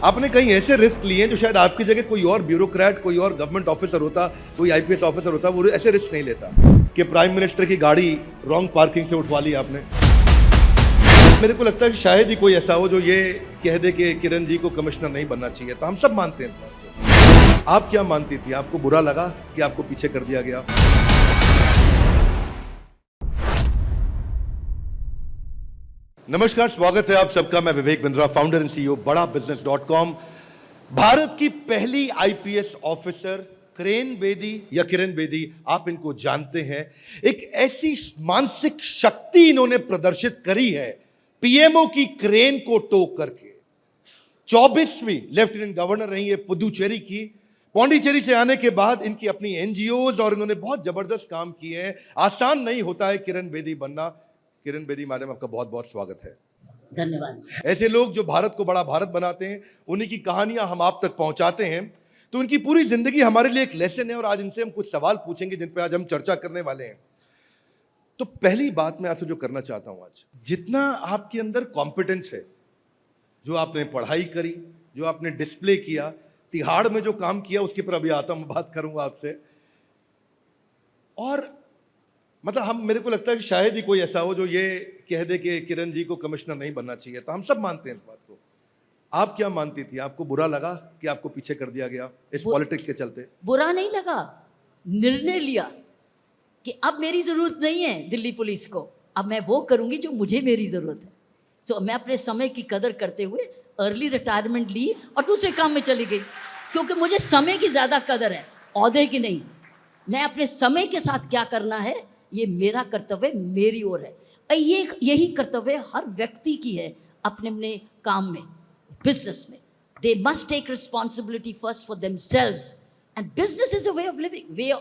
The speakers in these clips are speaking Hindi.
आपने कहीं ऐसे रिस्क लिए हैं जो शायद आपकी जगह कोई और ब्यूरोक्रेट, कोई और गवर्नमेंट ऑफिसर होता, कोई आईपीएस ऑफिसर होता, वो ऐसे रिस्क नहीं लेता कि प्राइम मिनिस्टर की गाड़ी रॉन्ग पार्किंग से उठवा ली आपने। मेरे को लगता है कि शायद ही कोई ऐसा हो जो ये कह दे कि किरण जी को कमिश्नर नहीं बनना चाहिए, तो हम सब मानते हैं इस बात को। आप क्या मानती थी? आपको बुरा लगा कि आपको पीछे कर दिया गया? नमस्कार, स्वागत है आप सबका। मैं Vivek Bindra, founder and CEO बड़ा बिजनेस.com। भारत की पहली आईपीएस ऑफिसर किरण बेदी या किरण बेदी, आप इनको जानते हैं। एक ऐसी मानसिक शक्ति इन्होंने प्रदर्शित करी है पीएमओ की क्रेन को टो करके। 24वीं लेफ्टिनेंट गवर्नर रही है पुदुचेरी की। पौंडीचेरी से आने के बाद इनकी अपनी एनजीओज और इन्होंने बहुत जबरदस्त काम किए हैं। आसान नहीं होता है किरण बेदी बनना। किरण बेदी मैडम, आपका बहुत बहुत स्वागत है। धन्यवाद। ऐसे ऐसे लोग जो भारत को बड़ा भारत बनाते हैं, उन्हीं की कहानियां हम आप तक पहुंचाते हैं, तो उनकी पूरी जिंदगी हमारे लिए एक लेसन है। और आज इनसे हम कुछ सवाल पूछेंगे जिन पे आज हम चर्चा करने वाले हैं। तो पहली बात मैं आपसे जो करना चाहता हूं, आज जितना आपके अंदर कॉम्पिटेंस है, जो आपने पढ़ाई करी, जो आपने डिस्प्ले किया, तिहाड़ में जो काम किया, उसके पर अभी आता हूं, बात करूंगा आपसे। और मतलब मेरे को लगता है कि शायद ही कोई ऐसा हो जो ये कह दे कि किरण जी को कमिश्नर नहीं बनना चाहिए, तो हम सब मानते हैं इस बात को। आप क्या मानती थी? आपको बुरा लगा कि आपको पीछे कर दिया गया इस पॉलिटिक्स के चलते? बुरा नहीं लगा, निर्णय लिया कि अब मेरी जरूरत नहीं है दिल्ली पुलिस को, अब मैं वो करूंगी जो मुझे मेरी जरूरत है। सो मैं अपने समय की कदर करते हुए अर्ली रिटायरमेंट ली और दूसरे काम में चली गई, क्योंकि मुझे समय की ज्यादा कदर है, ओहदे की नहीं। मैं अपने समय के साथ क्या करना है, ये मेरा कर्तव्य मेरी ओर है। यही कर्तव्य हर व्यक्ति की है अपने अपने काम में, बिजनेस में। They must take responsibility first for themselves, and business is a way of living, way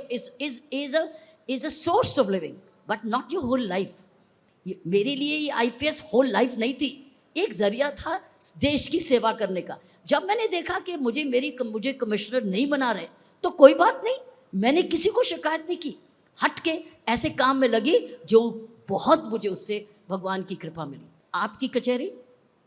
is a source of living, but not your whole life. मेरे लिए ये आईपीएस होल लाइफ नहीं थी, एक जरिया था देश की सेवा करने का। जब मैंने देखा कि मुझे कमिश्नर नहीं बना रहे, तो कोई बात नहीं, मैंने किसी को शिकायत नहीं की, हट के ऐसे काम में लगी जो बहुत मुझे उससे भगवान की कृपा मिली। आपकी कचहरी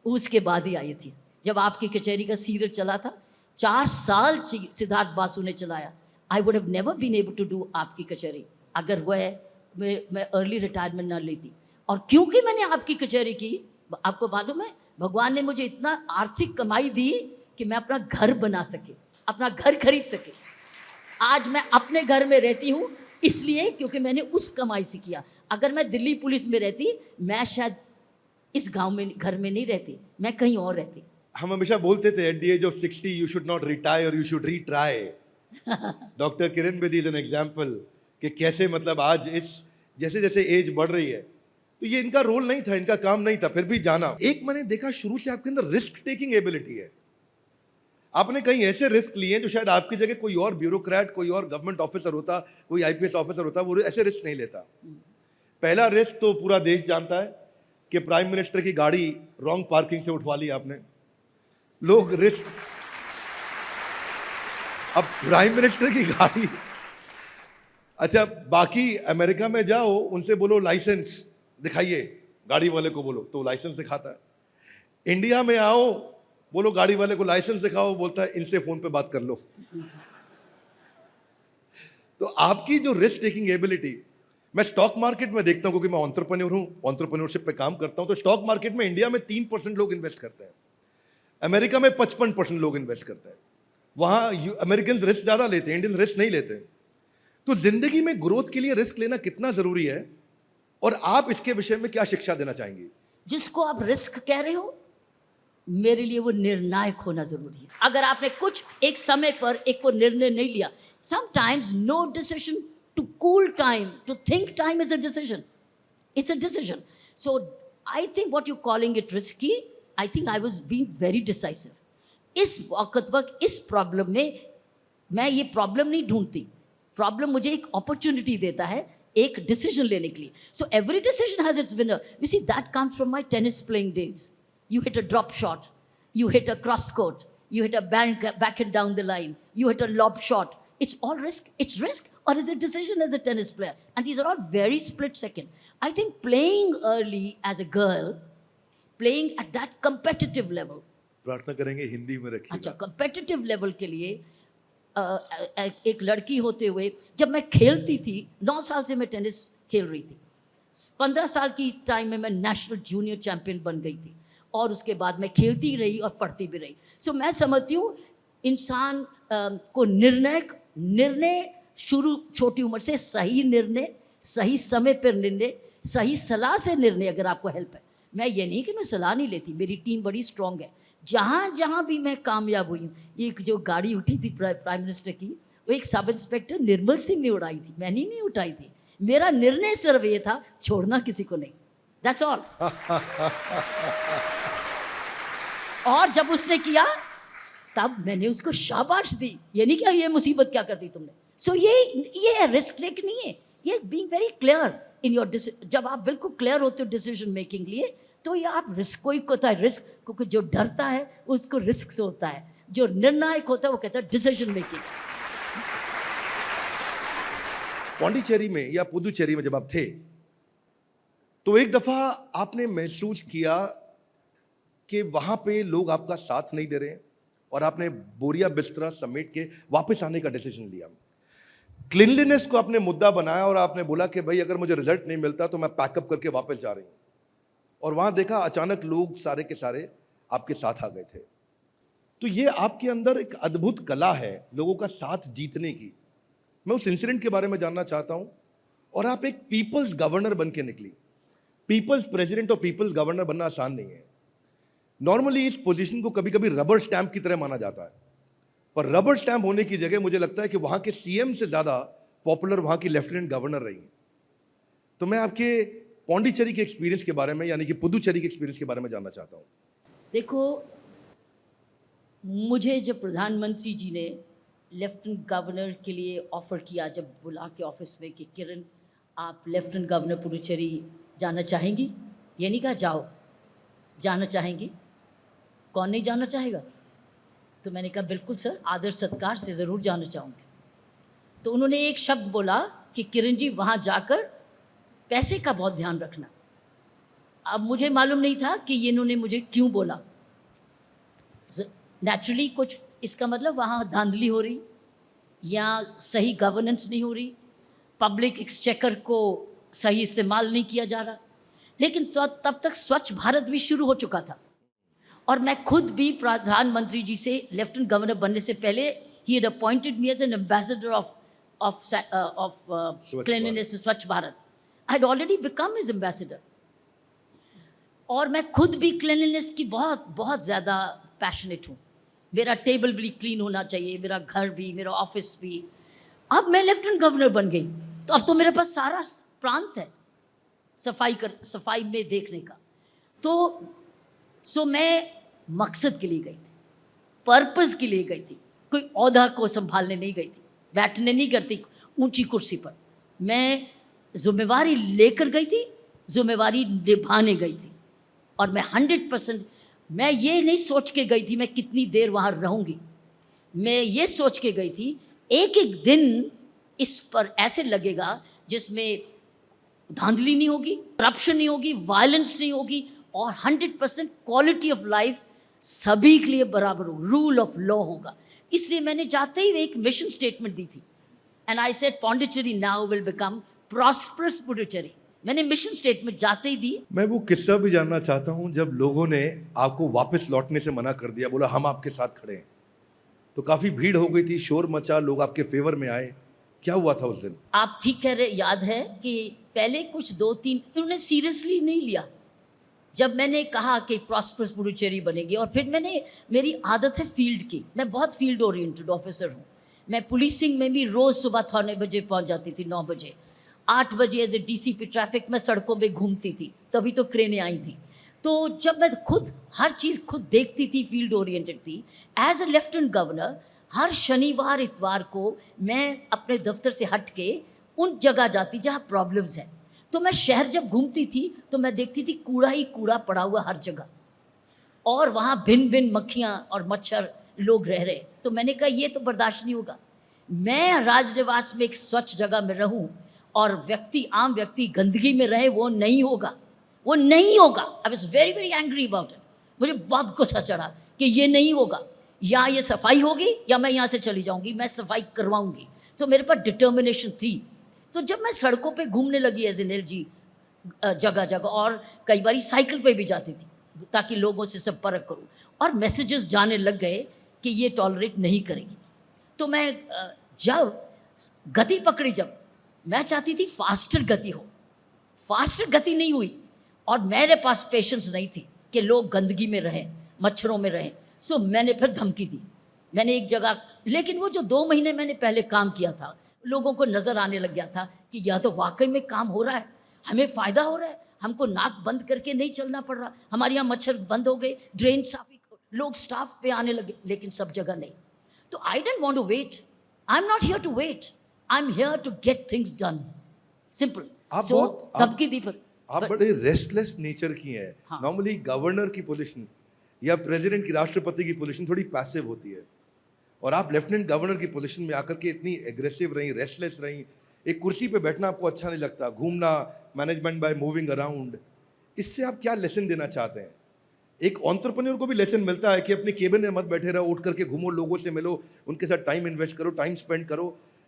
उसके बाद ही आई थी, जब आपकी कचहरी का सीरियल चला था, 4 साल सिद्धार्थ बासु ने चलाया। I would have never been able to do Aapki Kachehri अगर मैं अर्ली रिटायरमेंट ना लेती। और क्योंकि मैंने आपकी कचहरी की, आपको मालूम है, भगवान ने मुझे इतना आर्थिक कमाई दी कि मैं अपना घर बना सके, अपना घर खरीद सके। आज मैं अपने घर में रहती हूँ इसलिए क्योंकि मैंने उस कमाई से किया। अगर मैं दिल्ली पुलिस में रहती, मैं शायद इस गांव में, घर में नहीं रहती, मैं कहीं और रहती। हम हमेशा बोलते थे at the age of 60 you should not retire, you should retry. Doctor Kiran Bedi is an example कि कैसे मतलब आज इस जैसे जैसे एज बढ़ रही है, तो ये इनका रोल नहीं था, इनका काम नहीं था, फिर भी जाना। एक मैंने देखा शुरू से आपके अंदर रिस्क टेकिंग एबिलिटी है। आपने कहीं ऐसे रिस्क लिए हैं जो शायद आपकी जगह कोई और ब्यूरोक्रेट, कोई और गवर्नमेंट ऑफिसर होता, कोई आईपीएस ऑफिसर होता, वो ऐसे रिस्क नहीं लेता। पहला रिस्क तो पूरा देश जानता है कि प्राइम मिनिस्टर की गाड़ी रॉन्ग पार्किंग से उठवा ली आपने। लोग रिस्क, अब प्राइम मिनिस्टर की गाड़ी, अच्छा बाकी अमेरिका में जाओ, उनसे बोलो लाइसेंस दिखाइए, गाड़ी वाले को बोलो तो लाइसेंस दिखाता है। इंडिया में आओ, बोलो गाड़ी वाले को लाइसेंस दिखाओ, बोलता है इनसे फोन पे बात कर लो। तो आपकी जो रिस्क टेकिंग एबिलिटी, मैं स्टॉक मार्केट में देखता हूं, क्योंकि मैं एंटरप्रेन्योर हूं, एंटरप्रेन्योरशिप पे काम करता हूं, तो स्टॉक मार्केट में इंडिया में 3% लोग इन्वेस्ट करते हैं, अमेरिका में 55% लोग इन्वेस्ट करते हैं। वहां अमेरिकन रिस्क ज्यादा लेते हैं, इंडियन रिस्क नहीं लेते। तो जिंदगी में ग्रोथ के लिए रिस्क लेना कितना जरूरी है, और आप इसके विषय में क्या शिक्षा देना चाहेंगे? जिसको आप रिस्क कह रहे हो, मेरे लिए वो निर्णायक होना जरूरी है। अगर आपने कुछ एक समय पर एक को निर्णय नहीं लिया, sometimes no decision to cool time, to think time is a decision, it's a decision. So I think what you calling it risky, I think I was being very decisive. इस वक्त पर इस प्रॉब्लम में मैं ये प्रॉब्लम नहीं ढूंढती, प्रॉब्लम मुझे एक अपॉर्चुनिटी देता है एक डिसीजन लेने के लिए। So every decision has its winner. You see that comes from my tennis playing days. You hit a drop shot, you hit a cross court, you hit a backhand down the line, you hit a lob shot. It's all risk. It's risk, or is it decision as a tennis player? And these are all very split second. I think playing early as a girl, playing at that competitive level, प्रार्थना करेंगे हिंदी में रखिएगा। अच्छा, कम्पिटिटिव लेवल के लिए एक लड़की होते हुए जब मैं खेलती थी, 9 साल से मैं टेनिस खेल रही थी। 15 साल की टाइम में मैं नेशनल जूनियर चैंपियन बन गई थी और उसके बाद मैं खेलती रही और पढ़ती भी रही। सो मैं समझती हूँ इंसान को निर्णय शुरू छोटी उम्र से, सही निर्णय, सही समय पर निर्णय, सही सलाह से निर्णय, अगर आपको हेल्प है। मैं ये नहीं कि मैं सलाह नहीं लेती, मेरी टीम बड़ी स्ट्रांग है। जहाँ जहाँ भी मैं कामयाब हुई हूँ, एक जो गाड़ी उठी थी प्राइम मिनिस्टर की, वो एक सब इंस्पेक्टर निर्मल सिंह ने उड़ाई थी, मैंने नहीं उठाई थी। मेरा निर्णय सिर्फ ये था, छोड़ना किसी को नहीं, दैट्स ऑल। और जब उसने किया तब मैंने उसको शाबाश दी, ये नहीं कि ये मुसीबत क्या कर दी तुमने। सो ये रिस्क टेक नहीं है, ये being very clear in your, जब आप बिल्कुल क्लियर होते हो डिसीजन मेकिंग लिए, तो ये आप रिस्क, कोई होता है रिस्क, क्योंकि जो डरता है उसको रिस्क से होता है, जो निर्णायक होता है वो कहता है डिसीजन मेकिंग। पौंडीचेरी में या पुदुचेरी में जब आप थे, तो एक दफा आपने महसूस किया कि वहां पे लोग आपका साथ नहीं दे रहे हैं और आपने बोरिया बिस्तरा समेट के वापस आने का डिसीजन लिया। क्लीनलीनेस को आपने मुद्दा बनाया और आपने बोला कि भाई अगर मुझे रिजल्ट नहीं मिलता तो मैं पैकअप करके वापस जा रही हूं। और वहां देखा अचानक लोग सारे के सारे आपके साथ आ गए थे। तो ये आपके अंदर एक अद्भुत कला है लोगों का साथ जीतने की। मैं उस इंसिडेंट के बारे में जानना चाहता हूं। और आप एक पीपल्स गवर्नर बन के निकली। पीपल्स प्रेसिडेंट और पीपल्स गवर्नर बनना आसान नहीं है। नॉर्मली इस पोजीशन को कभी कभी रबर स्टैंप की तरह माना जाता है, पर रबर स्टैंप होने की जगह मुझे लगता है कि वहां के सीएम से ज्यादा पॉपुलर वहां की लेफ्टिनेंट गवर्नर रही हैं। तो मैं आपके पौंडीचेरी के एक्सपीरियंस के बारे में, यानी कि पुदुचेरी के एक्सपीरियंस के बारे में जानना चाहता हूं। देखो, मुझे जब प्रधानमंत्री जी ने लेफ्टिनेंट गवर्नर के लिए ऑफ़र किया, जब बुला के ऑफिस में कि किरण आप लेफ्टिनेंट गवर्नर पुडुचेरी जाना चाहेंगी, ये नहीं कहा जाओ, जाना चाहेंगी, कौन नहीं जाना चाहेगा। तो मैंने कहा बिल्कुल सर, आदर सत्कार से ज़रूर जाना चाहूँगी। तो उन्होंने एक शब्द बोला कि किरण जी वहाँ जाकर पैसे का बहुत ध्यान रखना। अब मुझे मालूम नहीं था कि ये इन्होंने मुझे क्यों बोला। नेचुरली कुछ इसका मतलब वहाँ धांधली हो रही या सही गवर्नेंस नहीं हो रही, पब्लिक एक्सचेकर को सही इस्तेमाल नहीं किया जा रहा। लेकिन तो तब तक स्वच्छ भारत भी शुरू हो चुका था और मैं खुद भी प्रधानमंत्री जी से लेफ्टिनेंट गवर्नर बनने से पहले ही had appointed me as an ambassador of cleanliness, Swachh Bharat. I had already become his ambassador और मैं खुद भी क्लीनलीनेस की बहुत बहुत ज़्यादा पैशनेट हूँ। मेरा टेबल भी क्लीन होना चाहिए, मेरा घर भी, मेरा ऑफिस भी। अब मैं लेफ्टिनेंट गवर्नर बन गई तो अब तो मेरे पास सारा प्रांत है सफाई में देखने का। तो मैं मकसद के लिए गई थी, पर्पस के लिए गई थी, कोई ओहदा को संभालने नहीं गई थी, बैठने नहीं करती ऊंची कुर्सी पर। मैं जिम्मेवारी लेकर गई थी, जिम्मेवारी निभाने गई थी और मैं 100%, मैं ये नहीं सोच के गई थी मैं कितनी देर वहाँ रहूँगी। मैं ये सोच के गई थी एक एक दिन इस पर ऐसे लगेगा जिसमें धांधली नहीं होगी, करप्शन नहीं होगी, वायलेंस नहीं होगी और 100% क्वालिटी ऑफ लाइफ सभी के लिए बराबर हो, रूल ऑफ लॉ होगा। इसलिए मैंने जाते ही एक मिशन स्टेटमेंट दी थी and I said Pondicherry now will become prosperous Puducherry. मैंने मिशन स्टेटमेंट जाते ही दी। मैं वो किस्सा भी जानना चाहता हूं जब लोगों ने आपको वापस लौटने से मना कर दिया, बोला हम आपके साथ खड़े हैं, तो काफी भीड़ हो गई थी, शोर मचा, लोग आपके फेवर में आए, क्या हुआ था उस दिन? आप ठीक कह रहे, याद है कि पहले कुछ 2-3 इन्होंने सीरियसली नहीं लिया जब मैंने कहा कि प्रॉस्परस पुडुचेरी बनेगी। और फिर मेरी आदत है फील्ड की, मैं बहुत फील्ड ओरिएंटेड ऑफिसर हूँ। मैं पुलिसिंग में भी रोज़ सुबह 9 बजे पहुँच जाती थी, 9 बजे, 8 बजे एज ए डीसीपी ट्रैफिक में सड़कों में घूमती थी, तभी तो क्रेनें आई थी। तो जब मैं खुद हर चीज़ खुद देखती थी, फील्ड ओरिएंटेड थी। एज ए लेफ्टिनेंट गवर्नर हर शनिवार इतवार को मैं अपने दफ्तर से हट के उन जगह जाती जहाँ प्रॉब्लम्स हैं। तो मैं शहर जब घूमती थी तो मैं देखती थी कूड़ा ही कूड़ा पड़ा हुआ हर जगह और वहाँ भिन्न भिन्न मक्खियाँ और मच्छर लोग रह रहे। तो मैंने कहा ये तो बर्दाश्त नहीं होगा, मैं राजनिवास में एक स्वच्छ जगह में रहूँ और आम व्यक्ति गंदगी में रहे, वो नहीं होगा, वो नहीं होगा। I was very very angry about it. मुझे बहुत गुस्सा चढ़ा कि ये नहीं होगा, या ये सफाई होगी या मैं यहाँ से चली जाऊँगी, मैं सफाई करवाऊँगी। तो मेरे पास डिटर्मिनेशन थी। तो जब मैं सड़कों पे घूमने लगी एज एनर्जी जगह जगह, और कई बार साइकिल पे भी जाती थी ताकि लोगों से संपर्क करूँ, और मैसेजेस जाने लग गए कि ये टॉलरेट नहीं करेगी। तो मैं जब गति पकड़ी, जब मैं चाहती थी फास्टर गति हो, फास्टर गति नहीं हुई, और मेरे पास पेशेंस नहीं थी कि लोग गंदगी में रहें, मच्छरों में रहें। सो मैंने फिर धमकी दी। मैंने एक जगह, लेकिन वो जो 2 महीने मैंने पहले काम किया था, लोगों को नज़र आने लग गया था कि या तो वाकई में काम हो रहा है, हमें फ़ायदा हो रहा है, हमको नाक बंद करके नहीं चलना पड़ रहा, हमारे यहाँ मच्छर बंद हो गए, ड्रेन साफी, लोग स्टाफ पे आने लगे, लेकिन सब जगह नहीं। तो I don't want to wait, I am not here to wait, I am here to get things done, simple. So धमकी दी फिर। आप बड़े रेस्टलेस नेचर की हैं। हाँ। नॉर्मली गवर्नर की पोजीशन या प्रेसिडेंट की, राष्ट्रपति की पोजीशन थोड़ी पैसिव होती है, और आप लेफ्टिनेंट गवर्नर की पोजीशन में आकर के इतनी एग्रेसिव रही, रेस्टलेस रही। एक कुर्सी पे बैठना आपको अच्छा नहीं लगता, घूमना, मैनेजमेंट बाय मूविंग अराउंड, इससे आप क्या लेसन देना चाहते हैं? एक एंटरप्रेन्योर को भी लेसन मिलता है कि अपनी केबिन में मत बैठे रहो, उठ करके घूमो, लोगों से मिलो, उनके साथ टाइम इन्वेस्ट करो, टाइम स्पेंड करो।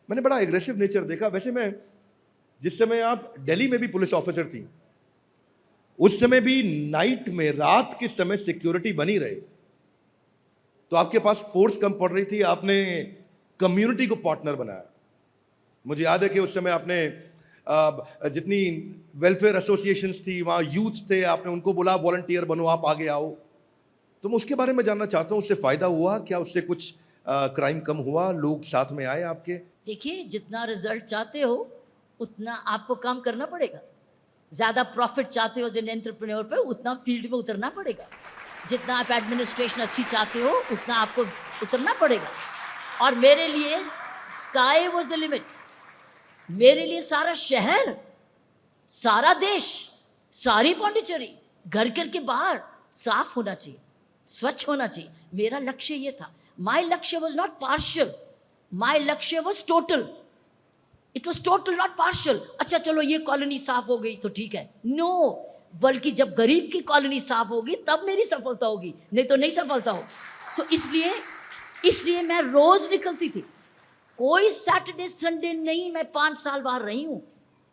मैंने बड़ा एग्रेसिव नेचर देखा। वैसे मैं, जिस समय आप दिल्ली में भी पुलिस ऑफिसर थी, उस समय भी नाइट में, रात के समय सिक्योरिटी बनी रहे, तो आपके पास फोर्स कम पड़ रही थी, आपने कम्युनिटी को पार्टनर बनाया। मुझे याद है कि उस समय आपने जितनी वेलफेयर एसोसिएशंस थी, वहाँ यूथ थे, आपने उनको बोला वॉलंटियर बनो, आप आगे आओ। तो मैं उसके बारे में जानना चाहता हूँ, उससे फ़ायदा हुआ क्या? उससे कुछ क्राइम कम हुआ? लोग साथ में आए आपके? देखिए, जितना रिजल्ट चाहते हो उतना आपको काम करना पड़ेगा। ज़्यादा प्रॉफिट चाहते हो एज एन एंटरप्रेन्योर पे, उतना फील्ड में उतरना पड़ेगा। जितना आप एडमिनिस्ट्रेशन अच्छी चाहते हो उतना आपको उतरना पड़ेगा। और मेरे लिए स्काई वॉज द लिमिट। मेरे लिए सारा शहर, सारा देश, सारी पौंडीचेरी, घर घर के बाहर साफ होना चाहिए, स्वच्छ होना चाहिए। मेरा लक्ष्य ये था। माई लक्ष्य वॉज नॉट पार्शियल, माई लक्ष्य was total. It was total, not partial. अच्छा चलो ये कॉलोनी साफ हो गई तो ठीक है, नो, बल्कि जब गरीब की कॉलोनी साफ होगी तब मेरी सफलता होगी, नहीं तो नहीं सफलता हो। सो इसलिए मैं रोज निकलती थी, कोई सैटरडे संडे नहीं। मैं 5 साल बाहर रही हूँ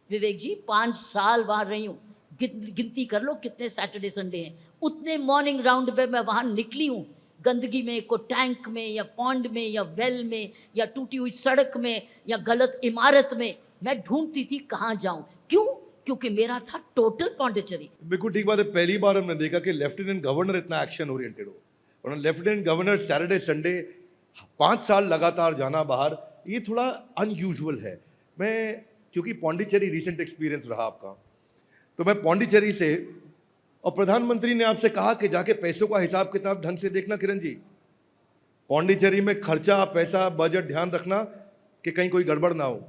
विवेक जी, 5 साल बाहर रही हूँ। गिनती कर लो कितने सैटरडे संडे हैं, उतने मॉर्निंग राउंड पे मैं वहाँ निकली हूँ। गंदगी में, को टैंक में या पॉन्ड में या वेल में या टूटी हुई सड़क में या गलत इमारत में, मैं ढूंढती थी कहाँ जाऊं। क्यों? क्योंकि मेरा था टोटल पौंडीचेरी। बिल्कुल ठीक बात है। पहली बार हमने देखा कि लेफ्टिनेंट गवर्नर इतना एक्शन ओरिएंटेड हो, और लेफ्टिनेंट गवर्नर सैटरडे संडे 5 साल लगातार जाना बाहर, ये थोड़ा अनयूजुअल है। मैं, क्योंकि पौंडीचेरी रिसेंट एक्सपीरियंस रहा आपका, तो मैं पौंडीचेरी से, और प्रधानमंत्री ने आपसे कहा कि जाके पैसों का हिसाब किताब ढंग से देखना किरण जी, पौंडीचेरी में खर्चा, पैसा, बजट ध्यान रखना कि कहीं कोई गड़बड़ ना हो।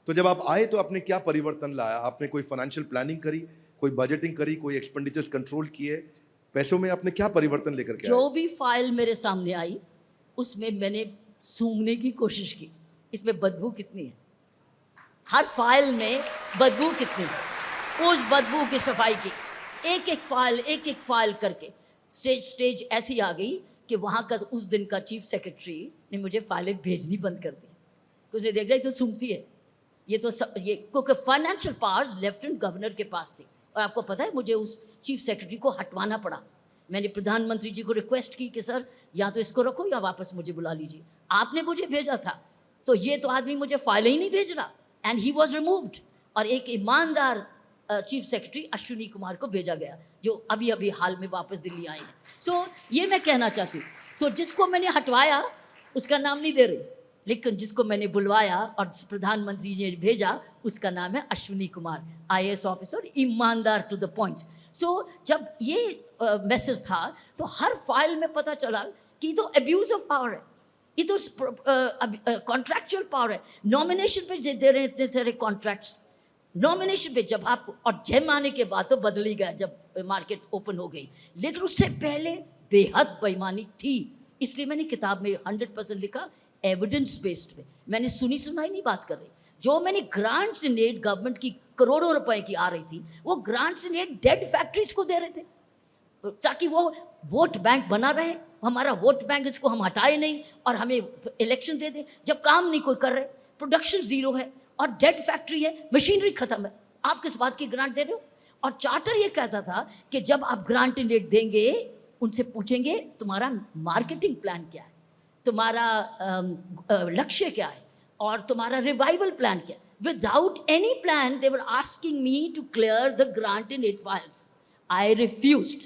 तो जब आप आए तो आपने क्या परिवर्तन लाया? आपने कोई फाइनेंशियल प्लानिंग करी, कोई बजटिंग करी, कोई एक्सपेंडिचर्स कंट्रोल किए? पैसों में आपने क्या परिवर्तन लेकर के आए? जो भी फाइल मेरे सामने आई उसमें मैंने सूंघने की कोशिश की, इसमें बदबू कितनी है, हर फाइल में बदबू कितनी है, उस बदबू की सफाई की। एक एक फाइल करके स्टेज ऐसी आ गई कि वहाँ का उस दिन का चीफ सेक्रेटरी ने मुझे फाइलें भेजनी बंद कर दी। उसने देख रहा तो सूंघती है ये तो ये, क्योंकि फाइनेंशियल पावर्स लेफ्टिनेंट गवर्नर के पास थी। और आपको पता है मुझे उस चीफ सेक्रेटरी को हटवाना पड़ा। मैंने प्रधानमंत्री जी को रिक्वेस्ट की कि सर या तो इसको रखो या वापस मुझे बुला लीजिए, आपने मुझे भेजा था, तो ये तो आदमी मुझे फाइलें ही नहीं भेज रहा। एंड ही वॉज रिमूव्ड, और एक ईमानदार चीफ सेक्रेटरी अश्विनी कुमार को भेजा गया, जो अभी अभी हाल में वापस दिल्ली आए हैं। सो ये मैं कहना चाहती हूँ। सो जिसको मैंने हटवाया उसका नाम नहीं दे रही, लेकिन जिसको मैंने बुलवाया और प्रधानमंत्री जी ने भेजा उसका नाम है अश्विनी कुमार, IAS ऑफिसर, ईमानदार टू द पॉइंट। सो जब ये मैसेज था तो हर फाइल में पता चला कि तो अब्यूज ऑफ पावर है, ये तो कॉन्ट्रैक्चुअल पावर है। नॉमिनेशन पे दे रहे हैं इतने सारे कॉन्ट्रैक्ट्स, नॉमिनेशन पे जब आप, और जय आने के बाद तो बदल ही गया जब मार्केट ओपन हो गई, लेकिन उससे पहले बेहद बेईमानी थी। इसलिए मैंने किताब में 100% लिखा एविडेंस बेस्ड पे। मैंने सुनी सुनाई नहीं बात कर रही। जो मैंने ग्रांट्स इन एड, गवर्नमेंट की करोड़ों रुपए की आ रही थी, वो grants in aid dead factories को दे रहे थे ताकि वो वोट बैंक बना रहे हमारा वोट बैंक इसको हम हटाए नहीं और हमें इलेक्शन दे दे, जब काम नहीं कोई कर रहे, प्रोडक्शन जीरो है और डेड फैक्ट्री है, मशीनरी खत्म है, आप किस बात की ग्रांट दे रहे हो? और चार्टर ये कहता था कि जब आप ग्रांट इंडेट देंगे, उनसे पूछेंगे तुम्हारा मार्केटिंग प्लान क्या है, तुम्हारा लक्ष्य क्या है और तुम्हारा रिवाइवल प्लान क्या है. Without any plan, they were asking me to clear the grant in 8 files. I refused.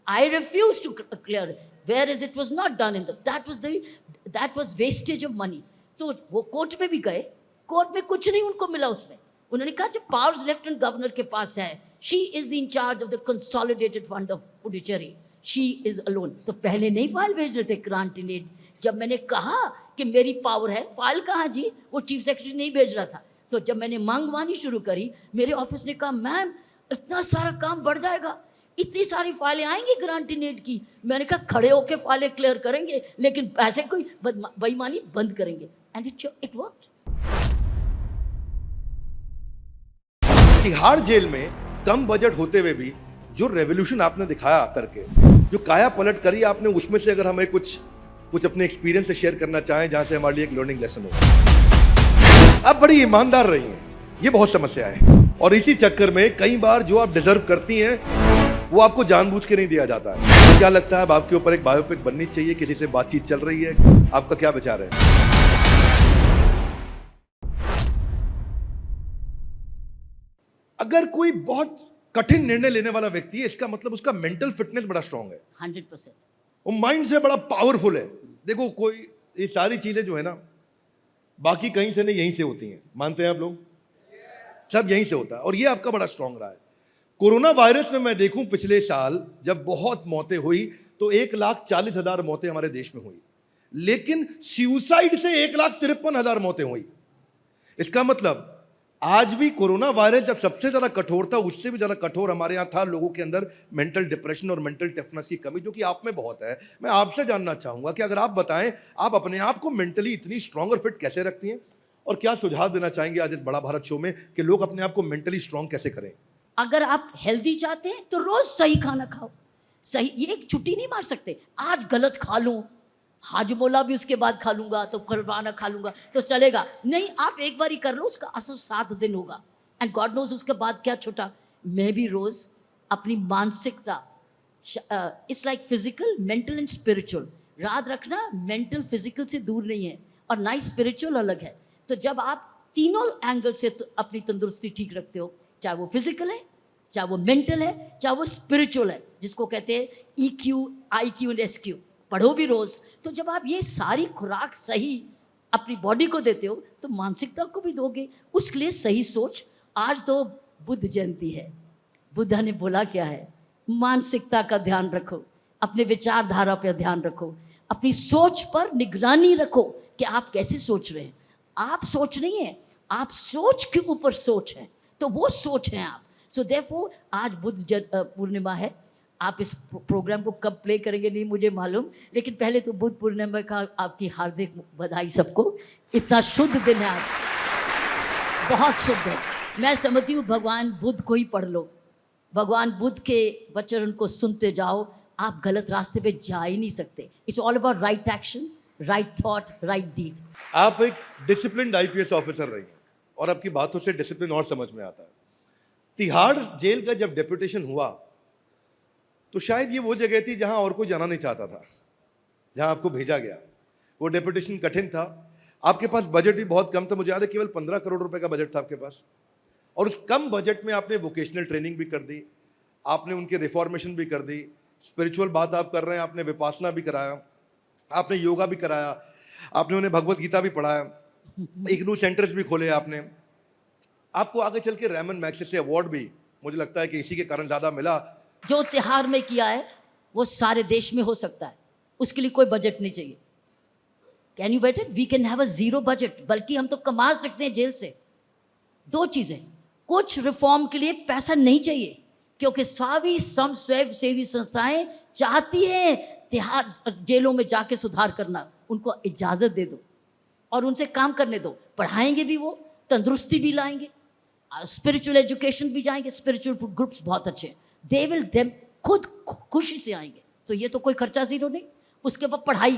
I refused to clear it. Whereas it was not done in the, that was wastage of money. तो वो कोर्ट में भी गए, कोर्ट में कुछ नहीं उनको मिला उसमें. उन्होंने कहा जो पावर्स लेफ्टिनेंट गवर्नर के पास है, she is the in charge of the consolidated fund of Puducherry, she is alone. तो पहले नहीं फाइल भेज रहे थे ग्रांट इन एड. जब मैंने कहा कि मेरी पावर है, फाइल कहाँ जी, वो चीफ सेक्रेटरी नहीं भेज रहा था. तो जब मैंने मांगवानी शुरू करी, मेरे ऑफिस ने कहा मैम इतना सारा काम बढ़ जाएगा, इतनी सारी फाइलें आएंगी ग्रांट इन एड की. मैंने कहा खड़े होके फाइलें क्लियर करेंगे, लेकिन पैसे कोई बेईमानी बंद करेंगे. And it worked. Tihar jail में कम बजट होते हुए भी जो रेवोल्यूशन आपने दिखाया करके, जो काया पलट करी आपने, उसमें से अगर हमें कुछ अपने एक्सपीरियंस से शेयर करना चाहें जहां से हमारे लिए एक लर्निंग लेसन हो. आप बड़ी ईमानदार रही हैं, ये बहुत समस्या है, और इसी चक्कर में कई बार जो आप डिजर्व करती हैं वो आपको जानबूझ के नहीं दिया जाता है. क्या लगता है अब आपके ऊपर एक बायोपिक बननी चाहिए, किसी से बातचीत चल रही है, आपका क्या विचार है? अगर कोई बहुत कठिन निर्णय लेने वाला व्यक्ति है, इसका मतलब उसका मेंटल फिटनेस बड़ा स्ट्रांग है, 100%. वो माइंड से बड़ा पावरफुल है. देखो कोई ये सारी चीजें जो है ना, बाकी कहीं से नहीं यहीं से होती हैं, मानते हैं आप लोग? सब यहीं से होता है, और ये आपका बड़ा स्ट्रांग रहा है. कोरोना वायरस में मैं देखूं पिछले साल जब बहुत मौतें हुई तो 1,40,000 मौतें हमारे देश में हुई, लेकिन सुसाइड से 1,53,000 मौतें हुई. इसका मतलब आज भी कोरोना वायरस जब सबसे ज्यादा कठोर था, उससे भी ज्यादा कठोर हमारे यहां था लोगों के अंदर मेंटल डिप्रेशन और मेंटल टफनेस की कमी, जो कि आप में बहुत है. मैं आपसे जानना चाहूंगा कि अगर आप बताएं, आप अपने आप को मेंटली इतनी स्ट्रांग और फिट कैसे रखती हैं, और क्या सुझाव देना चाहेंगे आज इस बड़ा भारत शो में कि लोग अपने आप को मेंटली स्ट्रांग कैसे करें? अगर आप हेल्दी चाहते हैं तो रोज सही खाना खाओ. सही, ये एक छुट्टी नहीं मार सकते. आज गलत खा लूं, हाजमोला भी उसके बाद खा लूंगा, तो कुर्बाना खा लूंगा तो चलेगा नहीं. आप एक बार ही कर लो, उसका असर 7 दिन होगा, एंड गॉड नोज उसके बाद क्या छूटा. मैं भी रोज अपनी मानसिकता, it's like physical, mental and spiritual, याद रखना, मेंटल फिजिकल से दूर नहीं है और ना ही स्पिरिचुअल अलग है. तो जब आप तीनों एंगल से अपनी तंदुरुस्ती ठीक रखते हो, चाहे वो फिजिकल है, चाहे वो मेंटल है, चाहे वो स्पिरिचुअल है, जिसको कहते हैं EQ, IQ एंड SQ, पढ़ो भी रोज. तो जब आप ये सारी खुराक सही अपनी बॉडी को देते हो तो मानसिकता को भी दोगे. उसके लिए सही सोच. आज तो बुद्ध जयंती है, बुद्धा ने बोला क्या है, मानसिकता का ध्यान रखो, अपने विचारधारा पर ध्यान रखो, अपनी सोच पर निगरानी रखो कि आप कैसे सोच रहे हैं. आप सोच नहीं है, आप सोच के ऊपर सोच है, तो वो सोच है आप. सो देयरफॉर आज बुद्ध पूर्णिमा है. आप इस प्रोग्राम को कब प्ले करेंगे नहीं मुझे मालूम, लेकिन पहले तो बुद्ध पूर्णिमा का आपकी हार्दिक बधाई सबको. इतना शुद्ध दिन है आज, बहुत शुद्ध है. मैं समझती हूँ भगवान बुद्ध को ही पढ़ लो, भगवान बुद्ध के वचन को सुनते जाओ, आप गलत रास्ते पे जा ही नहीं सकते. It's all about right action, right thought, right deed. आप एक डिसिप्लिन्ड IPS ऑफिसर रही हैं, और आपकी बातों से डिसिप्लिन और समझ में आता है. तिहाड़ जेल का जब डेपुटेशन हुआ तो शायद ये वो जगह थी जहां और कोई जाना नहीं चाहता था, जहां आपको भेजा गया. वो डेपुटेशन कठिन था, आपके पास बजट भी बहुत कम था. मुझे याद है केवल 15 करोड़ रुपए का बजट था आपके पास, और उस कम बजट में आपने वोकेशनल ट्रेनिंग भी कर दी, आपने उनके रिफॉर्मेशन भी कर दी, स्पिरिचुअल बात आप कर रहे हैं, आपने विपासना भी कराया, आपने योगा भी कराया, आपने उन्हें भगवत गीता भी पढ़ाया, इग्नू सेंटर्स भी खोले आपने. आपको आगे चल के रैमन मैग्सेसे अवार्ड भी मुझे लगता है कि इसी के कारण ज़्यादा मिला. जो तिहाड़ में किया है वो सारे देश में हो सकता है, उसके लिए कोई बजट नहीं चाहिए. Can you bet it? We can have a zero budget, बल्कि हम तो कमा सकते हैं जेल से. 2 चीज़ें, कुछ रिफॉर्म के लिए पैसा नहीं चाहिए, क्योंकि सभी स्वयं सेवी संस्थाएं चाहती हैं तिहाड़ जेलों में जाके सुधार करना. उनको इजाज़त दे दो और उनसे काम करने दो. पढ़ाएंगे भी वो, तंदुरुस्ती भी लाएंगे, स्पिरिचुअल एजुकेशन भी जाएंगे, स्पिरिचुअल ग्रुप्स बहुत अच्छे हैं. दे विल देम खुद खुशी से आएंगे. तो ये तो कोई खर्चा जीरो नहीं. उसके बाद पढ़ाई,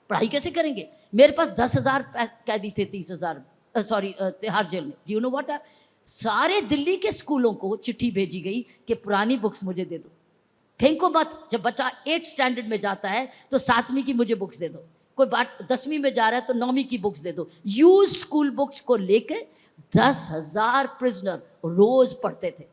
पढ़ाई कैसे करेंगे? मेरे पास 10,000 कैदी थे, 30,000 सॉरी तिहाड़ जेल में। Do you know what? सारे दिल्ली के स्कूलों को चिट्ठी भेजी गई कि पुरानी बुक्स मुझे दे दो, फेंको मत। जब बच्चा 8th स्टैंडर्ड में जाता है तो 7वीं की मुझे बुक्स दे दो, कोई बात 10वीं में जा रहा है तो 9वीं की बुक्स दे दो। यूज स्कूल बुक्स को लेकर 10,000 प्रिजनर रोज पढ़ते थे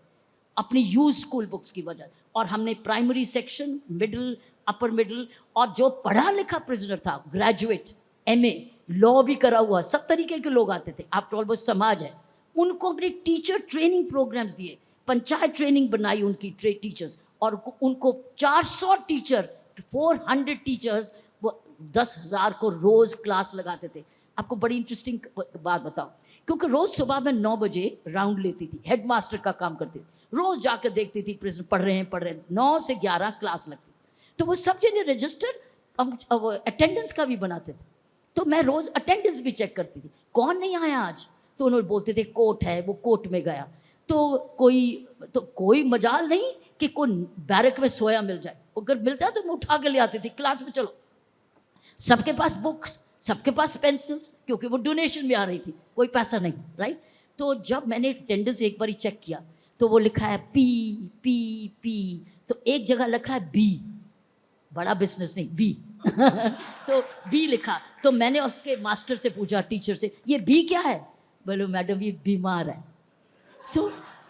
अपनी यूज स्कूल बुक्स की वजह। और हमने primary section, middle, upper middle, और जो पढ़ा लिखा प्रिजनर था, ग्रेजुएट, MA, लॉ भी करा हुआ, सब तरीके के लोग आते थे, आफ्टर ऑल वो समाज है, उनको अपने टीचर ट्रेनिंग प्रोग्राम्स दिए, पंचायत ट्रेनिंग बनाई उनकी टीचर्स, और उनको 400 टीचर, 400 टीचर्स, वो 10,000 को रोज क्लास लगाते थे। आपको बड़ी इंटरेस्टिंग बात बताओ, क्योंकि रोज सुबह में 9 बजे राउंड लेती थी, हेडमास्टर का काम करती थी, रोज जाकर देखती थी प्रिजन पढ़ रहे हैं, 9 से 11 क्लास लगती। तो वो सब जने रजिस्टर अटेंडेंस का भी बनाते थे, तो मैं रोज अटेंडेंस भी चेक करती थी, कौन नहीं आया आज, तो उन्होंने बोलते थे कोर्ट है, वो कोर्ट में गया। तो कोई मजाल नहीं कि कोई बैरक में सोया मिल जाए, अगर मिल जाए तो मैं उठा के ले आती थी क्लास में, चलो। सबके पास बुक्स, सबके पास पेंसिल्स, क्योंकि वो डोनेशन में आ रही थी, कोई पैसा नहीं, राइट। तो जब मैंने अटेंडेंस एक बार चेक किया तो वो लिखा है पी पी पी, तो एक जगह लिखा है बी, बड़ा बिजनेस नहीं, बी तो बी लिखा। तो मैंने उसके मास्टर से पूछा, टीचर से, ये बी क्या है? बोलो मैडम ये बीमार है।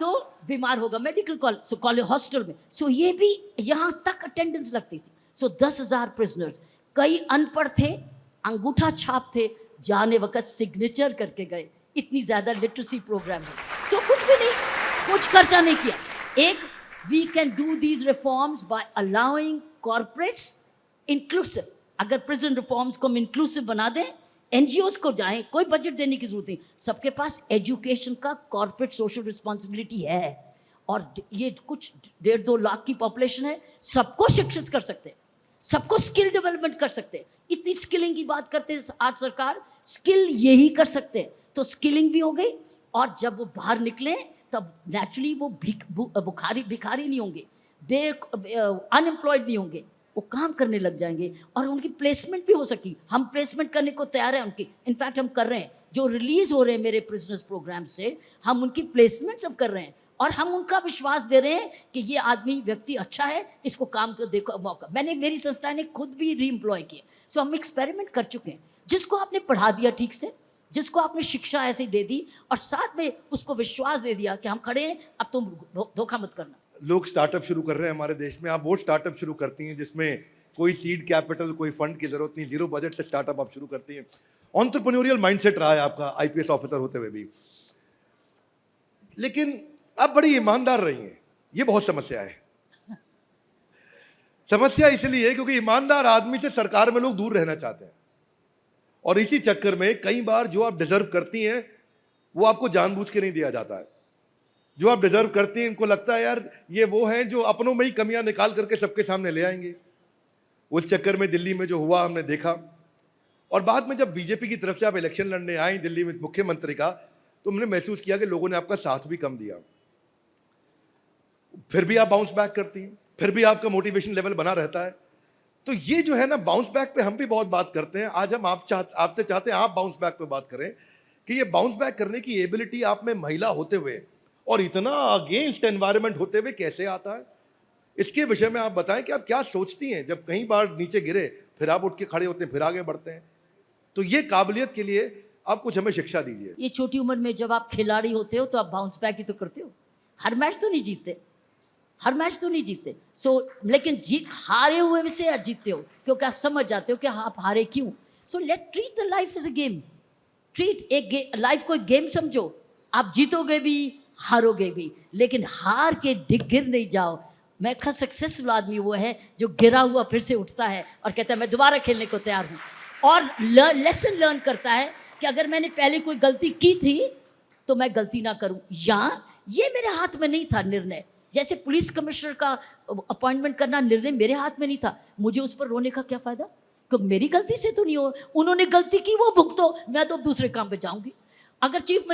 तो बीमार होगा मेडिकल कॉलेज हॉस्टल में, सो ये भी यहाँ तक अटेंडेंस लगती थी। सो 10,000 प्रिजनर्स, कई अनपढ़ थे, अंगूठा छाप थे, जाने वक्त सिग्नेचर करके गए, इतनी ज्यादा लिटरेसी प्रोग्राम है। सो कुछ भी नहीं, कुछ खर्चा नहीं किया। एक, we can do these reforms by allowing corporates inclusive. अगर प्रिजन रिफॉर्म्स को हम इंक्लूसिव बना दें, NGOs को जाएं, कोई बजट देने की जरूरत नहीं, सबके पास एजुकेशन का कॉर्पोरेट सोशल रिस्पॉन्सिबिलिटी है, और ये कुछ 1.5-2 लाख की पॉपुलेशन है, सबको शिक्षित कर सकते हैं, सबको स्किल डेवलपमेंट कर सकते हैं। इतनी स्किलिंग की बात करते हैं आज सरकार, स्किल यही कर सकते हैं, तो स्किलिंग भी हो गई, और जब वो बाहर निकले तब नेचुरली वो भिखारी नहीं होंगे, अनएम्प्लॉयड नहीं होंगे, वो काम करने लग जाएंगे, और उनकी प्लेसमेंट भी हो सकी। हम प्लेसमेंट करने को तैयार हैं उनकी, इनफैक्ट हम कर रहे हैं, जो रिलीज हो रहे हैं मेरे प्रिजनर्स प्रोग्राम से, हम उनकी प्लेसमेंट सब कर रहे हैं, और हम उनका विश्वास दे रहे हैं कि ये आदमी व्यक्ति अच्छा है, इसको काम कर देखो मौका। मेरी संस्था ने खुद भी री एम्प्लॉय किए। सो हम एक्सपेरिमेंट कर चुके हैं, जिसको आपने पढ़ा दिया ठीक से, जिसको आपने शिक्षा ऐसे दे दी, और साथ में उसको विश्वास दे दिया कि हम खड़े हैं, अब तुम धोखा मत करना। लोग स्टार्टअप शुरू कर रहे हैं हमारे देश में, आप वो स्टार्टअप शुरू करती हैं जिसमें कोई सीड कैपिटल, कोई फंड की जरूरत नहीं, जीरो बजट से स्टार्टअप आप शुरू करती हैं। एंटरप्रेन्योरियल माइंडसेट रहा है आपका IPS ऑफिसर होते हुए भी, लेकिन आप बड़ी ईमानदार रही हैं, ये बहुत समस्या है। समस्या इसलिए है क्योंकि ईमानदार आदमी से सरकार में लोग दूर रहना चाहते हैं, और इसी चक्कर में कई बार जो आप डिजर्व करती हैं वो आपको जानबूझ के नहीं दिया जाता है। जो आप डिजर्व करती हैं, इनको लगता है यार ये वो हैं जो अपनों में ही कमियां निकाल करके सबके सामने ले आएंगे। उस चक्कर में दिल्ली में जो हुआ हमने देखा, और बाद में जब बीजेपी की तरफ से आप इलेक्शन लड़ने आई दिल्ली में मुख्यमंत्री का, तो हमने महसूस किया कि लोगों ने आपका साथ भी कम दिया। फिर भी आप बाउंस बैक करती हैं, फिर भी आपका मोटिवेशन लेवल बना रहता है। तो ये जो है ना, बाउंस बैक पे हम भी बहुत बात करते हैं। आज हम आपसे चाहते हैं आप बाउंस बैक पे बात करें कि ये बाउंस बैक करने की एबिलिटी आप में महिला होते हुए और इतना अगेंस्ट एनवायरनमेंट होते हुए कैसे आता है, इसके विषय में आप बताएं कि आप क्या सोचती हैं जब कहीं बार नीचे गिरे फिर आप उठ के खड़े होते हैं, फिर आगे बढ़ते हैं। तो ये काबिलियत के लिए आप कुछ हमें शिक्षा दीजिए। ये छोटी उम्र में जब आप खिलाड़ी होते हो तो आप बाउंस बैक ही तो करते हो, हर मैच तो नहीं जीतते, हर मैच तो नहीं जीतते। लेकिन हारे हुए से आप जीतते हो, क्योंकि आप समझ जाते हो कि आप हारे क्यों। So let treat the life as a game, treat life को एक गेम समझो। आप जीतोगे भी, हारोगे भी, लेकिन हार के गिर नहीं जाओ। मैं सक्सेसफुल आदमी वो है जो गिरा हुआ फिर से उठता है और कहता है मैं दोबारा खेलने को तैयार हूँ, और लेसन लर्न करता है कि अगर मैंने पहले कोई गलती की थी तो मैं गलती ना करूँ, या ये मेरे हाथ में नहीं था निर्णय। जैसे पुलिस कमिश्नर का अपॉइंटमेंट करना निर्णय मेरे हाथ में नहीं था, मुझे उस पर रोने का क्या फायदा, क्योंकि मेरी गलती से तो नहीं हो, उन्होंने गलती की वो भुगतो, मैं तो दूसरे काम पे जाऊंगी। अगर चीफ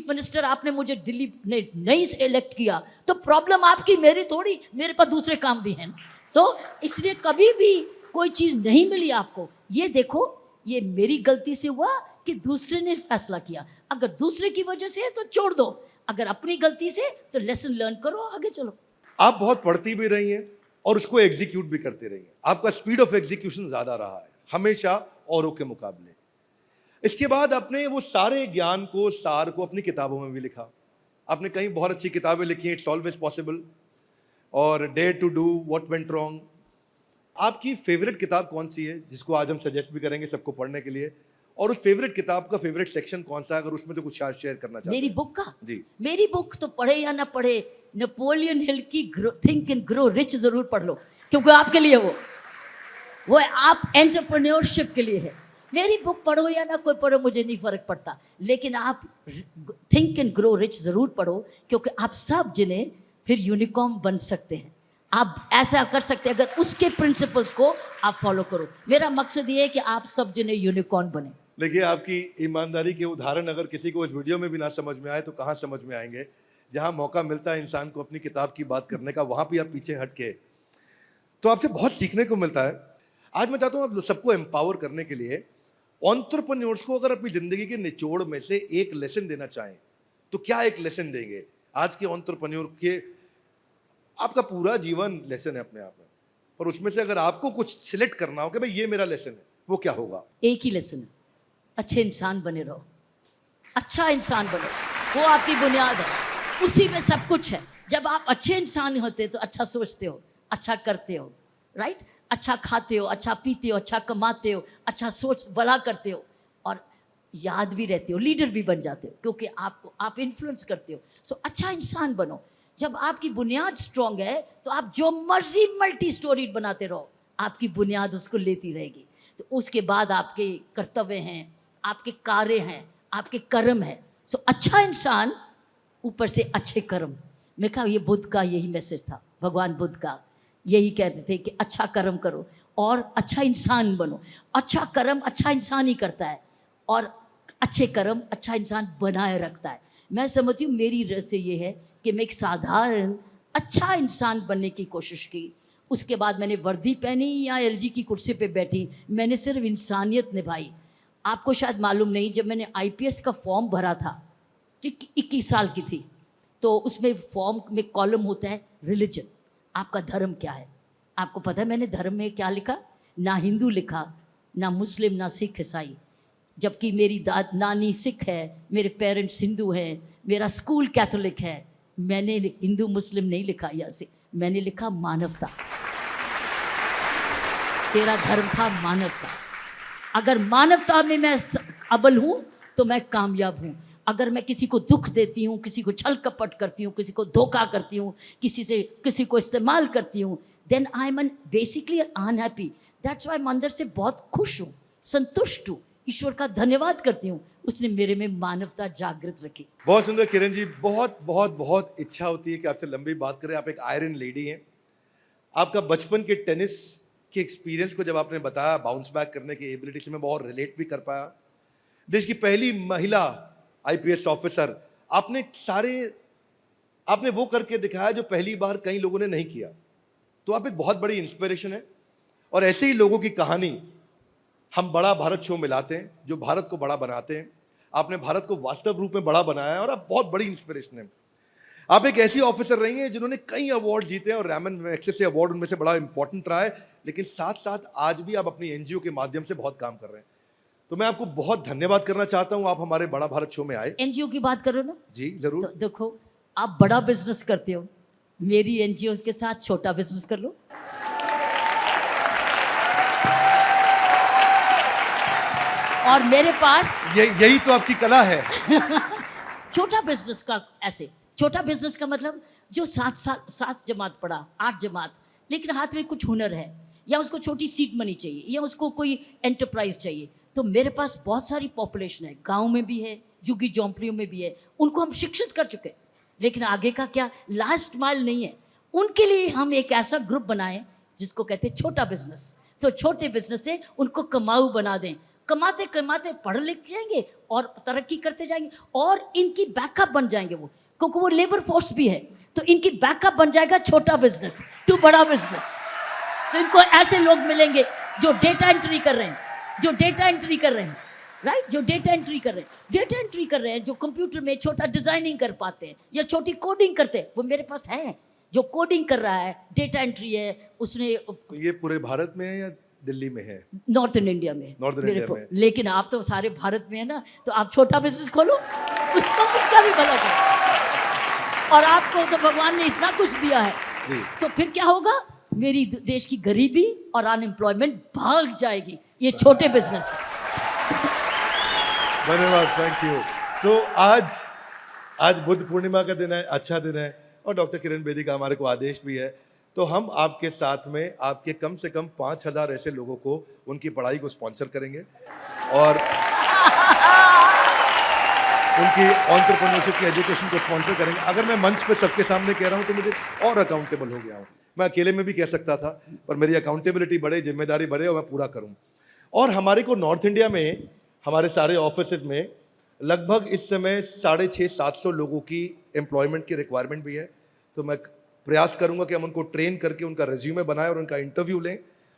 मिनिस्टर आपने मुझे दिल्ली ने नहीं इलेक्ट किया तो प्रॉब्लम आपकी, मेरी थोड़ी, मेरे पास दूसरे काम भी हैं। तो इसलिए कभी भी कोई चीज़ नहीं मिली आपको, ये देखो ये मेरी गलती से हुआ कि दूसरे ने फैसला किया। अगर दूसरे की वजह से है तो छोड़ दो, अगर अपनी गलती से तो लेसन लर्न करो, आगे चलो। आप बहुत पढ़ती भी रही हैं और उसको एग्जीक्यूट भी करती रही हैं। आपका स्पीड ऑफ एग्जीक्यूशन ज्यादा रहा है हमेशा औरों के मुकाबले। इसके बाद आपने वो सारे ज्ञान को, सार को अपनी किताबों में भी लिखा। आपने कई बहुत अच्छी किताबें लिखी हैं, इट्स ऑलवेज पॉसिबल और dare to do, what went wrong. आपकी फेवरेट किताब कौन सी है जिसको आज हम सजेस्ट भी करेंगे सबको पढ़ने के लिए? और उस फेवरेट किताब का फेवरेट सेक्शन कौन सा है, अगर उसमें तो कुछ शेयर करना चाहते मेरी हैं? बुक का? जी। मेरी बुक तो पढ़े या ना पढ़े, नेपोलियन हिल की थिंक एंड ग्रो रिच जरूर पढ़ लो, क्योंकि आपके लिए वो है, आप एंटरप्रेन्योरशिप के लिए है। मेरी बुक पढ़ो या ना कोई पढ़ो, मुझे नहीं फर्क पड़ता, लेकिन आप थिंक एंड ग्रो रिच जरूर पढ़ो, क्योंकि आप सब जिन्हें फिर यूनिकॉर्न बन सकते हैं। आप ऐसा कर सकते हैं अगर उसके प्रिंसिपल्स को आप फॉलो करो। मेरा मकसद ये है कि आप सब जिन्हें यूनिकॉर्न बने। देखिए, आपकी ईमानदारी के उदाहरण अगर किसी को इस वीडियो में भी ना समझ में आए तो कहाँ समझ में आएंगे। जहाँ मौका मिलता है इंसान को अपनी किताब की बात करने का, वहाँ भी आप पीछे हट के, तो आपसे बहुत सीखने को मिलता है। आज मैं चाहता हूँ आप सबको एम्पावर करने के लिए एंटरप्रेन्योर्स को अगर अपनी जिंदगी के निचोड़ में से एक लेसन देना चाहें तो क्या एक लेसन देंगे? आज के एंटरप्रेन्योर के, आपका पूरा जीवन लेसन है अपने आप में, पर उसमें से अगर आपको कुछ सिलेक्ट करना हो कि भाई ये मेरा लेसन है, वो क्या होगा? एक ही लेसन है, अच्छे इंसान बने रहो, अच्छा इंसान बनो, वो आपकी बुनियाद है, उसी में सब कुछ है। जब आप अच्छे इंसान होते तो अच्छा सोचते हो, अच्छा करते हो, राइट? अच्छा खाते हो, अच्छा पीते हो, अच्छा कमाते हो, अच्छा सोच भला करते हो, और याद भी रहते हो, लीडर भी बन जाते हो, क्योंकि आप इन्फ्लुएंस करते हो। सो अच्छा इंसान बनो। जब आपकी बुनियाद स्ट्रांग है तो आप जो मर्जी मल्टी स्टोरी बनाते रहो, आपकी बुनियाद उसको लेती रहेगी। तो उसके बाद आपके कर्तव्य हैं, आपके कार्य हैं, आपके कर्म हैं। सो अच्छा इंसान, ऊपर से अच्छे कर्म। मैं कहा ये बुद्ध का यही मैसेज था, भगवान बुद्ध का यही कहते थे कि अच्छा कर्म करो और अच्छा इंसान बनो। अच्छा कर्म अच्छा इंसान ही करता है, और अच्छे कर्म अच्छा इंसान बनाए रखता है। मैं समझती हूँ मेरी रह से ये है कि मैं एक साधारण अच्छा इंसान बनने की कोशिश की। उसके बाद मैंने वर्दी पहनी या एलजी की कुर्सी पे बैठी, मैंने सिर्फ इंसानियत निभाई। आपको शायद मालूम नहीं, जब मैंने आईपीएस का फॉर्म भरा था, 21 साल की थी, तो उसमें फॉर्म में कॉलम होता है रिलीजन, आपका धर्म क्या है। आपको पता है मैंने धर्म में क्या लिखा? ना हिंदू लिखा, ना मुस्लिम, ना सिख, ईसाई। जबकि मेरी नानी सिख है, मेरे पेरेंट्स हिंदू हैं, मेरा स्कूल कैथोलिक है। मैंने हिंदू मुस्लिम नहीं लिखा या सिख, मैंने लिखा मानवता। तेरा धर्म था मानवता। अगर मानवता में मैं अव्वल हूँ तो मैं कामयाब हूँ। अगर मैं किसी को दुख देती हूँ, किसी को छल कपट करती हूँ, किसी को धोखा करती हूँ, किसी को इस्तेमाल करती हूँ, then I am basically unhappy. That's why मैं अंदर से बहुत खुश हूँ, संतुष्ट हूँ, ईश्वर का धन्यवाद करती हूँ, उसने मेरे में मानवता जागृत रखी। बहुत सुंदर किरण जी, बहुत बहुत बहुत इच्छा होती है कि आपसे लंबी बात करें। आप एक आयरन लेडी हैं। आपका बचपन के टेनिस के एक्सपीरियंस को जब आपने बताया, बाउंस बैक करने की एबिलिटी से मैं बहुत रिलेट भी कर पाया। देश की पहली महिला आईपीएस ऑफिसर, आपने वो करके दिखाया जो पहली बार कई लोगों ने नहीं किया। तो आप एक बहुत बड़ी इंस्पिरेशन है, और ऐसे ही लोगों की कहानी हम बड़ा भारत शो में लाते हैं, जो भारत को बड़ा बनाते हैं। आपने भारत को वास्तव रूप में बड़ा बनाया है, और आप बहुत बड़ी इंस्पिरेशन है। आप एक ऐसी ऑफिसर रही हैं जिन्होंने कई अवार्ड जीते हैं, और रैमन मैग्सेसे अवार्ड उनमें से बड़ा इंपॉर्टेंट रहा है। लेकिन साथ साथ आज भी आप अपनी एनजीओ के माध्यम से बहुत काम कर रहे हैं। तो मैं आपको बहुत धन्यवाद करना चाहता हूं, आप हमारे बड़ा भारत शो में आए। एनजीओ की बात करो ना। जी जरूर। तो देखो, आप बड़ा बिजनेस करते हो, मेरी एनजीओ के साथ छोटा बिजनेस कर लो। और मेरे पास यही तो आपकी कला है। छोटा बिजनेस का, ऐसे छोटा बिजनेस का मतलब जो 7 जमात पढ़ा, 8 जमात, लेकिन हाथ में कुछ हुनर है, या उसको छोटी सीड मनी चाहिए, या उसको कोई एंटरप्राइज चाहिए। तो मेरे पास बहुत सारी पॉपुलेशन है, गांव में भी है, झुग्गी झोंपड़ियों में भी है, उनको हम शिक्षित कर चुके हैं। लेकिन आगे का क्या, लास्ट माइल नहीं है। उनके लिए हम एक ऐसा ग्रुप बनाएं जिसको कहते हैं छोटा बिजनेस। तो छोटे बिजनेस से उनको कमाऊ बना दें, कमाते कमाते पढ़ लिख जाएंगे और तरक्की करते जाएंगे, और इनकी बैकअप बन जाएंगे वो, क्योंकि वो लेबर फोर्स भी है। तो इनकी बैकअप बन जाएगा छोटा बिजनेस टू बड़ा बिजनेस। तो इनको ऐसे लोग मिलेंगे जो डेटा एंट्री कर रहे हैं, जो डेटा एंट्री कर रहे हैं, राइट, जो डेटा एंट्री कर रहे हैं, डेटा एंट्री कर रहे हैं, जो कंप्यूटर में छोटा डिजाइनिंग कर पाते हैं या छोटी कोडिंग करते हैं, वो मेरे पास है। जो कोडिंग कर रहा है, डेटा एंट्री है, उसने तो ये पूरे भारत में है या दिल्ली में है? नॉर्थन इंडिया में, नॉर्थन मेरे इंडिया को। में। लेकिन आप तो सारे भारत में है ना, तो आप छोटा बिजनेस खोलो, उसका भी भला करो। और आपको तो भगवान ने इतना कुछ दिया है, जी। तो फिर क्या होगा? मेरी देश की गरीबी और अनएम्प्लॉयमेंट भाग जाएगी, ये छोटे बिजनेस से। धन्यवाद, थैंक यू। तो आज बुद्ध पूर्णिमा का दिन है, अच्छा दिन है, और डॉक्टर किरण बेदी का हमारे को आदेश भी है। तो हम आपके साथ में आपके कम से कम 5,000 ऐसे लोगों को उनकी पढ़ाई को स्पॉन्सर करेंगे और उनकी एंटरप्रेन्योरशिप की एजुकेशन को स्पॉन्सर करेंगे। अगर मैं मंच पे सबके सामने कह रहा हूँ तो मुझे और अकाउंटेबल हो गया हूँ। मैं अकेले में भी कह सकता था, पर मेरी अकाउंटेबिलिटी बढ़े, जिम्मेदारी बढ़े और मैं पूरा करूँ। और हमारे को नॉर्थ इंडिया में हमारे सारे ऑफिस में लगभग इस समय 650-700 लोगों की एम्प्लॉयमेंट की रिक्वायरमेंट भी है। तो मैं प्रयास करूंगा कि हम उनको ट्रेन करके उनका रिज्यूमे बनाएं और उनका इंटरव्यू लें,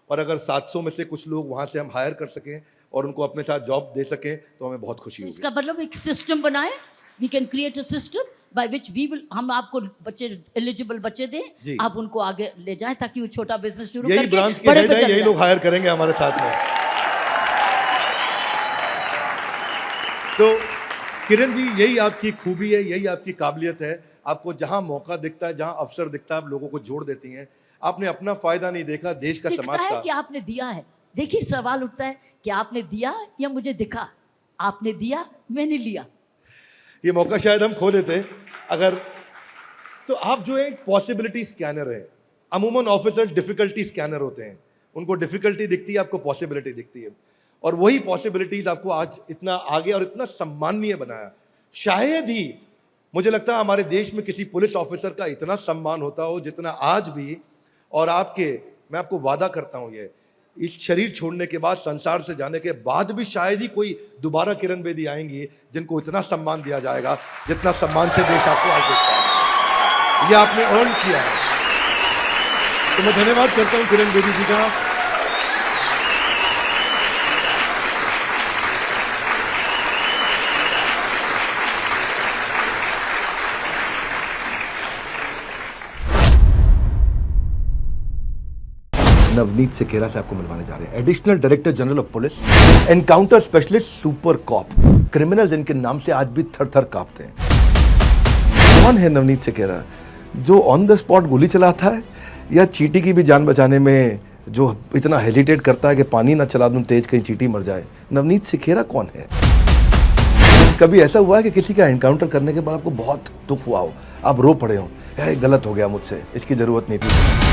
और अगर 700 में से कुछ लोग वहां से हम हायर कर सकें और उनको अपने साथ जॉब दे सकें तो हमें बहुत खुशी तो होगी। इसका मतलब एक सिस्टम बनाए, we can create a system by which we will, हम आपको बच्चे, एलिजिबल बच्चे जी। दें, आप उनको आगे ले जाएं ताकि वो छोटा बिजनेस शुरू यही करके ब्रांच के बड़े हेड पे हैं, चले यही जाएं। लोग हायर करेंगे हमारे साथ में। तो किरण जी, यही आपकी खूबी है, यही आपकी काबिलियत है। आपको जहां मौका दिखता है, जहां अवसर दिखता है, आप लोगों को जोड़ देती हैं। आपने अपना फायदा नहीं देखा, देश का, दिखता समाज है का। कि आपने दिया है। देखिए, सवाल उठता है कि आपने दिया या मुझे दिखा। आपने दिया, मैंने लिया। ये मौका शायद हम खो देते अगर। तो आप जो है पॉसिबिलिटी स्कैनर है। अमूमन ऑफिसर्स डिफिकल्टी स्कैनर होते हैं, उनको डिफिकल्टी दिखती है, आपको पॉसिबिलिटी दिखती है, और वही पॉसिबिलिटीज आपको आज इतना आगे और इतना सम्माननीय बनाया। शायद ही मुझे लगता है हमारे देश में किसी पुलिस ऑफिसर का इतना सम्मान होता हो जितना आज भी। और मैं आपको वादा करता हूं, ये इस शरीर छोड़ने के बाद, संसार से जाने के बाद भी शायद ही कोई दोबारा किरण बेदी आएंगी जिनको इतना सम्मान दिया जाएगा जितना सम्मान से देश आपको आज देखता है। ये आपने अर्न किया है। तो मैं धन्यवाद करता हूं किरण बेदी जी का। नवनीत सिकेरा से आपको मिलवाने जा रहे हैं, additional director general of police, encounter specialist, super cop. Criminals इनके नाम से आज भी थर थर कांपते हैं। कौन है नवनीत सिकेरा? जो ऑन द स्पॉट गोली चलाता है, या चींटी की भी जान बचाने में जो इतना हेजिटेट करता है कि पानी ना चला दूं तेज, कहीं चींटी मर जाए? नवनीत सिकेरा कौन है? कभी ऐसा हुआ है कि किसी का एनकाउंटर करने के बाद आपको बहुत दुख हुआ हो, आप रो पड़े हो, गलत हो गया मुझसे, इसकी जरूरत नहीं थी?